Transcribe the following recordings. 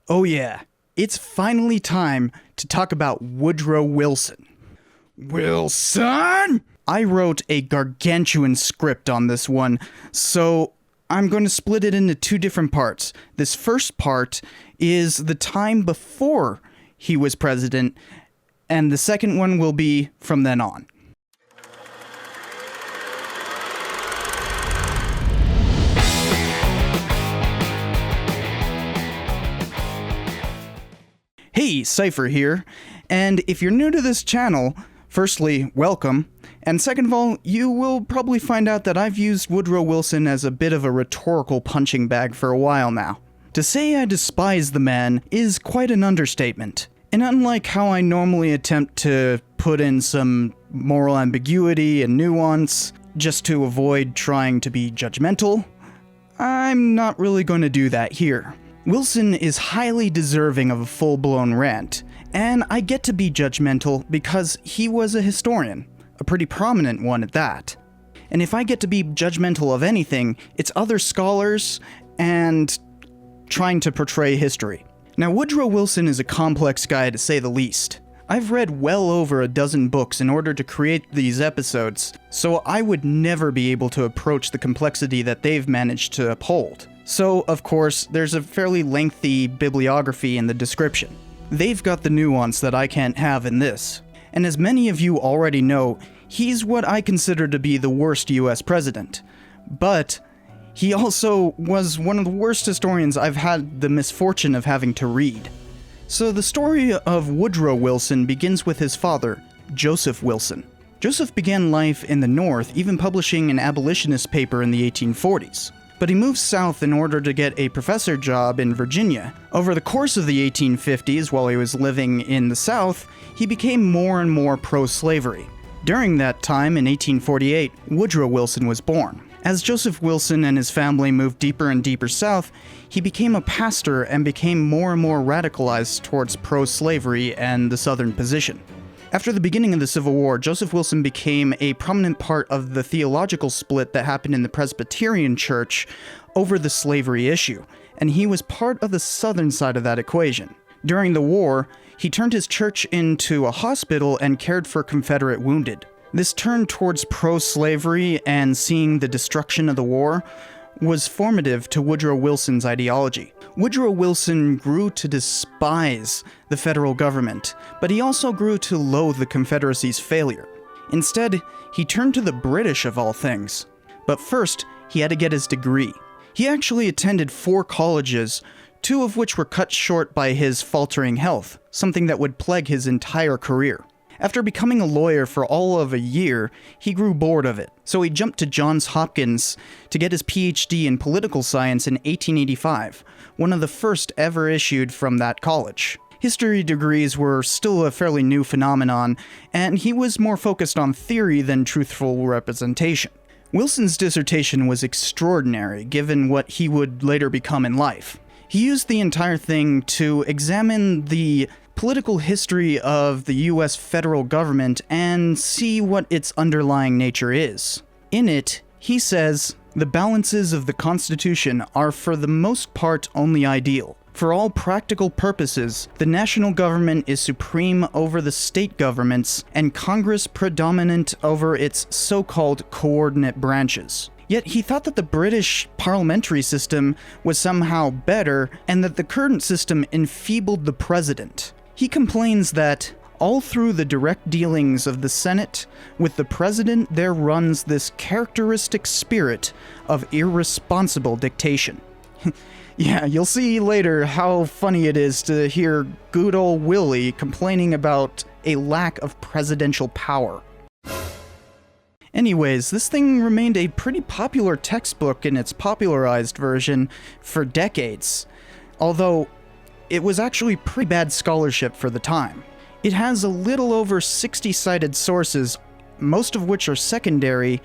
Oh yeah, it's finally time to talk about Woodrow Wilson. Wilson? I wrote a gargantuan script on this one, so I'm going to split it into two different parts. This first part is the time before he was president, and the second one will be from then on. Hey, Cypher here, and if you're new to this channel, firstly, welcome, and second of all, you will probably find out that I've used Woodrow Wilson as a bit of a rhetorical punching bag for a while now. To say I despise the man is quite an understatement, and unlike how I normally attempt to put in some moral ambiguity and nuance just to avoid trying to be judgmental, I'm not really going to do that here. Wilson is highly deserving of a full-blown rant, and I get to be judgmental because he was a historian, a pretty prominent one at that. And if I get to be judgmental of anything, it's other scholars and trying to portray history. Now, Woodrow Wilson is a complex guy to say the least. I've read well over a dozen books in order to create these episodes, so I would never be able to approach the complexity that they've managed to uphold. So, of course, there's a fairly lengthy bibliography in the description. They've got the nuance that I can't have in this. And as many of you already know, he's what I consider to be the worst US president. But he also was one of the worst historians I've had the misfortune of having to read. So the story of Woodrow Wilson begins with his father, Joseph Wilson. Joseph began life in the North, even publishing an abolitionist paper in the 1840s. But he moved south in order to get a professor job in Virginia. Over the course of the 1850s, while he was living in the South, he became more and more pro-slavery. During that time, in 1848, Woodrow Wilson was born. As Joseph Wilson and his family moved deeper and deeper south, he became a pastor and became more and more radicalized towards pro-slavery and the Southern position. After the beginning of the Civil War, Joseph Wilson became a prominent part of the theological split that happened in the Presbyterian Church over the slavery issue, and he was part of the Southern side of that equation. During the war, he turned his church into a hospital and cared for Confederate wounded. This turn towards pro-slavery and seeing the destruction of the war was formative to Woodrow Wilson's ideology. Woodrow Wilson grew to despise the federal government, but he also grew to loathe the Confederacy's failure. Instead, he turned to the British of all things. But first, he had to get his degree. He actually attended 4 colleges, 2 of which were cut short by his faltering health, something that would plague his entire career. After becoming a lawyer for all of a year, he grew bored of it, so he jumped to Johns Hopkins to get his PhD in political science in 1885, one of the first ever issued from that college. History degrees were still a fairly new phenomenon, and he was more focused on theory than truthful representation. Wilson's dissertation was extraordinary, given what he would later become in life. He used the entire thing to examine the political history of the US federal government and see what its underlying nature is. In it, he says, "The balances of the Constitution are for the most part only ideal. For all practical purposes, the national government is supreme over the state governments and Congress predominant over its so-called coordinate branches." Yet he thought that the British parliamentary system was somehow better and that the current system enfeebled the president. He complains that all through the direct dealings of the Senate with the president there runs this characteristic spirit of irresponsible dictation. Yeah, you'll see later how funny it is to hear good old Willie complaining about a lack of presidential power. Anyways, this thing remained a pretty popular textbook in its popularized version for decades, although it was actually pretty bad scholarship for the time. It has a little over 60 cited sources, most of which are secondary,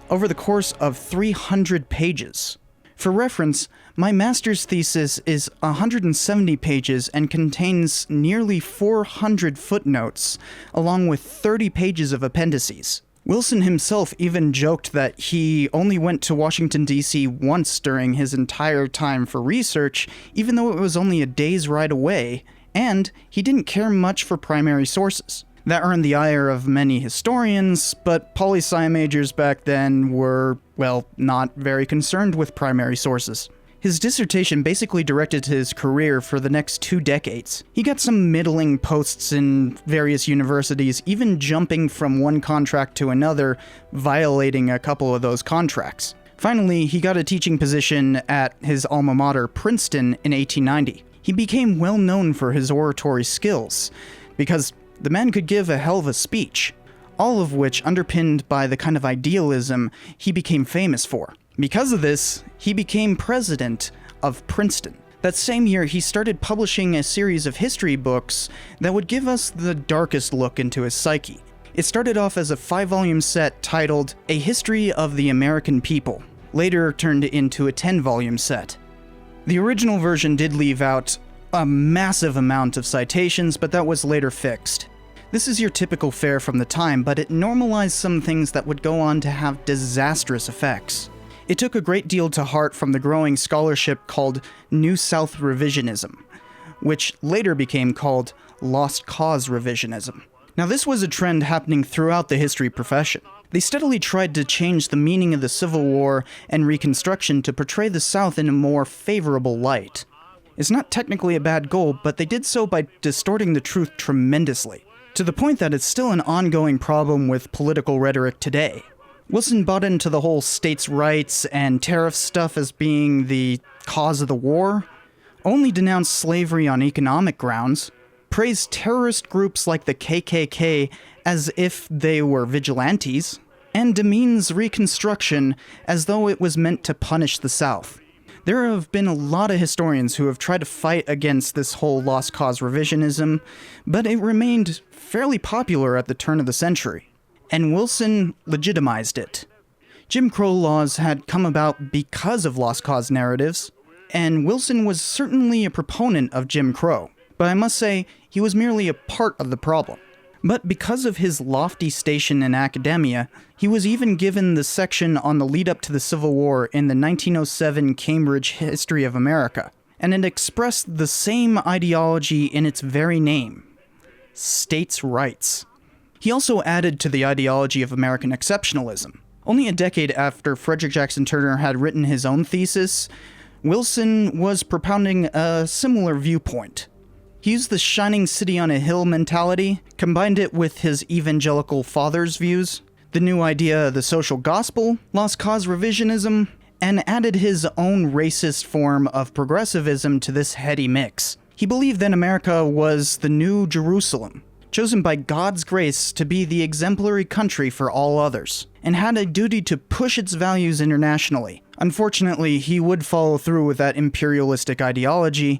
over the course of 300 pages. For reference, my master's thesis is 170 pages and contains nearly 400 footnotes, along with 30 pages of appendices. Wilson himself even joked that he only went to Washington, D.C. once during his entire time for research, even though it was only a day's ride away, and he didn't care much for primary sources. That earned the ire of many historians, but poli-sci majors back then were, well, not very concerned with primary sources. His dissertation basically directed his career for the next 2 decades. He got some middling posts in various universities, even jumping from one contract to another, violating a couple of those contracts. Finally, he got a teaching position at his alma mater, Princeton, in 1890. He became well known for his oratory skills, because the man could give a hell of a speech, all of which underpinned by the kind of idealism he became famous for. Because of this, he became president of Princeton. That same year, he started publishing a series of history books that would give us the darkest look into his psyche. It started off as a 5-volume set titled A History of the American People, later turned into a 10-volume set. The original version did leave out a massive amount of citations, but that was later fixed. This is your typical fare from the time, but it normalized some things that would go on to have disastrous effects. It took a great deal to heart from the growing scholarship called New South Revisionism, which later became called Lost Cause Revisionism. Now, this was a trend happening throughout the history profession. They steadily tried to change the meaning of the Civil War and Reconstruction to portray the South in a more favorable light. It's not technically a bad goal, but they did so by distorting the truth tremendously, to the point that it's still an ongoing problem with political rhetoric today. Wilson bought into the whole states' rights and tariff stuff as being the cause of the war, only denounced slavery on economic grounds, praised terrorist groups like the KKK as if they were vigilantes, and demeans Reconstruction as though it was meant to punish the South. There have been a lot of historians who have tried to fight against this whole lost cause revisionism, but it remained fairly popular at the turn of the century. And Wilson legitimized it. Jim Crow laws had come about because of lost cause narratives, and Wilson was certainly a proponent of Jim Crow, but I must say he was merely a part of the problem. But because of his lofty station in academia, he was even given the section on the lead-up to the Civil War in the 1907 Cambridge History of America, and it expressed the same ideology in its very name: states' rights. He also added to the ideology of American exceptionalism. Only a decade after Frederick Jackson Turner had written his own thesis, Wilson was propounding a similar viewpoint. He used the shining city on a hill mentality, combined it with his evangelical father's views, the new idea of the social gospel, lost cause revisionism, and added his own racist form of progressivism to this heady mix. He believed that America was the new Jerusalem, chosen by God's grace to be the exemplary country for all others, and had a duty to push its values internationally. Unfortunately, he would follow through with that imperialistic ideology,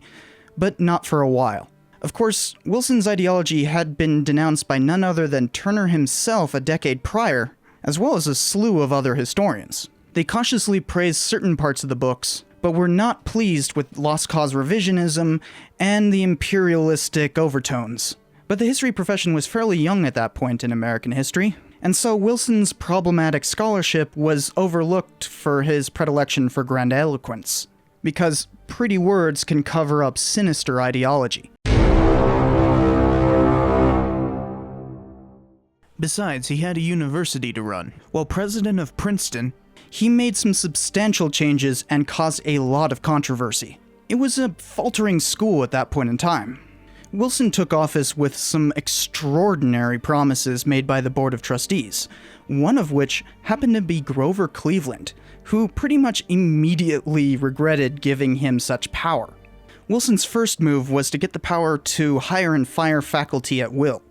but not for a while. Of course, Wilson's ideology had been denounced by none other than Turner himself a decade prior, as well as a slew of other historians. They cautiously praised certain parts of the books, but were not pleased with lost cause revisionism and the imperialistic overtones. But the history profession was fairly young at that point in American history, and so Wilson's problematic scholarship was overlooked for his predilection for grandiloquence, because pretty words can cover up sinister ideology. Besides, he had a university to run. While president of Princeton, he made some substantial changes and caused a lot of controversy. It was a faltering school at that point in time. Wilson took office with some extraordinary promises made by the Board of Trustees, one of which happened to be Grover Cleveland, who pretty much immediately regretted giving him such power. Wilson's first move was to get the power to hire and fire faculty at will.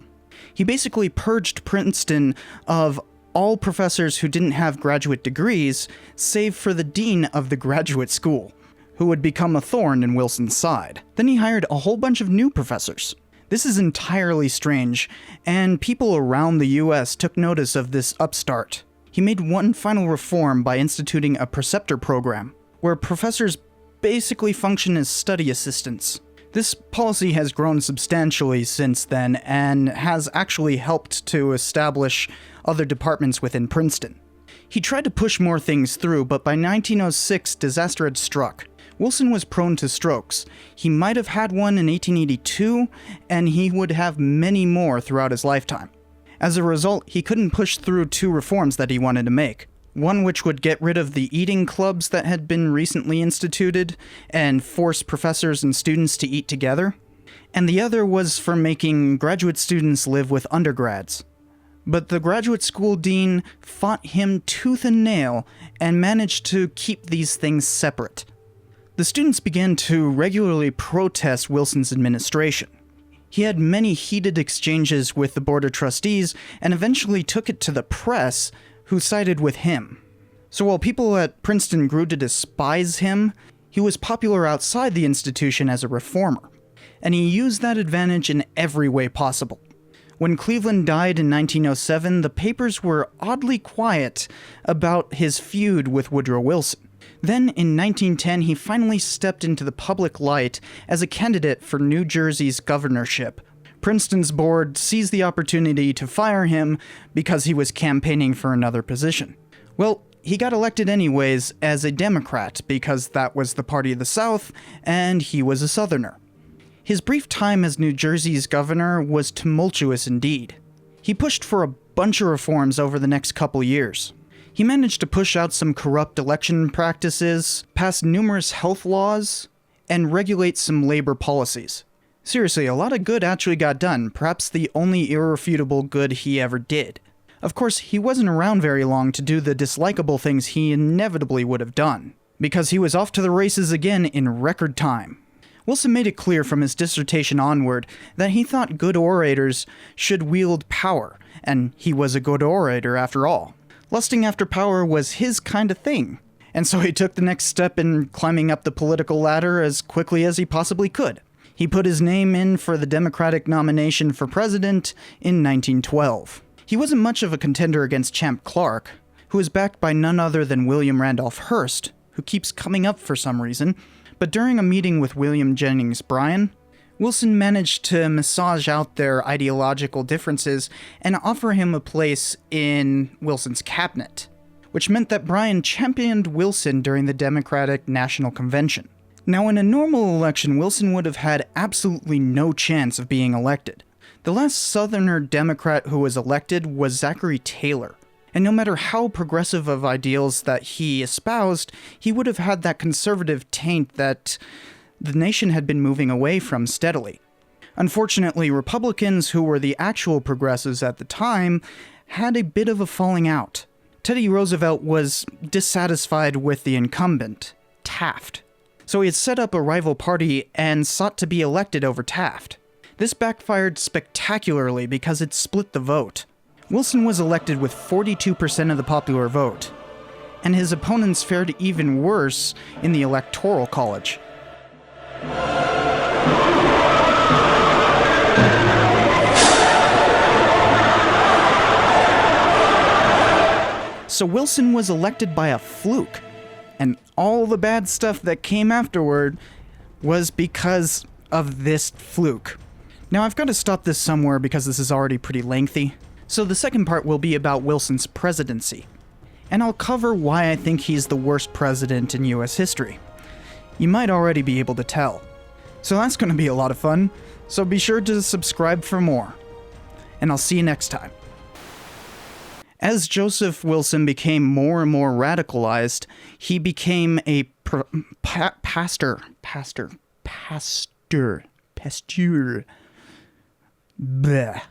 He basically purged Princeton of all professors who didn't have graduate degrees, save for the dean of the graduate school, who would become a thorn in Wilson's side. Then he hired a whole bunch of new professors. This is entirely strange, and people around the US took notice of this upstart. He made one final reform by instituting a preceptor program, where professors basically function as study assistants. This policy has grown substantially since then and has actually helped to establish other departments within Princeton. He tried to push more things through, but by 1906, disaster had struck. Wilson was prone to strokes. He might have had one in 1882, and he would have many more throughout his lifetime. As a result, he couldn't push through two reforms that he wanted to make. One which would get rid of the eating clubs that had been recently instituted and force professors and students to eat together, and the other was for making graduate students live with undergrads. But the graduate school dean fought him tooth and nail and managed to keep these things separate. The students began to regularly protest Wilson's administration. He had many heated exchanges with the board of trustees and eventually took it to the press, who sided with him. So while people at Princeton grew to despise him, he was popular outside the institution as a reformer, and he used that advantage in every way possible. When Cleveland died in 1907, the papers were oddly quiet about his feud with Woodrow Wilson. Then, in 1910, he finally stepped into the public light as a candidate for New Jersey's governorship. Princeton's board seized the opportunity to fire him because he was campaigning for another position. Well, he got elected anyways as a Democrat because that was the party of the South, and he was a Southerner. His brief time as New Jersey's governor was tumultuous indeed. He pushed for a bunch of reforms over the next couple years. He managed to push out some corrupt election practices, pass numerous health laws, and regulate some labor policies. Seriously, a lot of good actually got done, perhaps the only irrefutable good he ever did. Of course, he wasn't around very long to do the dislikable things he inevitably would have done, because he was off to the races again in record time. Wilson made it clear from his dissertation onward that he thought good orators should wield power, and he was a good orator after all. Lusting after power was his kind of thing, and so he took the next step in climbing up the political ladder as quickly as he possibly could. He put his name in for the Democratic nomination for president in 1912. He wasn't much of a contender against Champ Clark, who was backed by none other than William Randolph Hearst, who keeps coming up for some reason, but during a meeting with William Jennings Bryan, Wilson managed to massage out their ideological differences and offer him a place in Wilson's cabinet, which meant that Bryan championed Wilson during the Democratic National Convention. Now, in a normal election, Wilson would have had absolutely no chance of being elected. The last Southerner Democrat who was elected was Zachary Taylor, and no matter how progressive of ideals that he espoused, he would have had that conservative taint that the nation had been moving away from steadily. Unfortunately, Republicans, who were the actual progressives at the time, had a bit of a falling out. Teddy Roosevelt was dissatisfied with the incumbent, Taft. So he had set up a rival party and sought to be elected over Taft. This backfired spectacularly because it split the vote. Wilson was elected with 42% of the popular vote, and his opponents fared even worse in the Electoral College. So Wilson was elected by a fluke, and all the bad stuff that came afterward was because of this fluke. Now I've got to stop this somewhere because this is already pretty lengthy. So the second part will be about Wilson's presidency, and I'll cover why I think he's the worst president in US history. You might already be able to tell. So that's going to be a lot of fun, so be sure to subscribe for more. And I'll see you next time. As Joseph Wilson became more and more radicalized, he became a pastor. Bleh.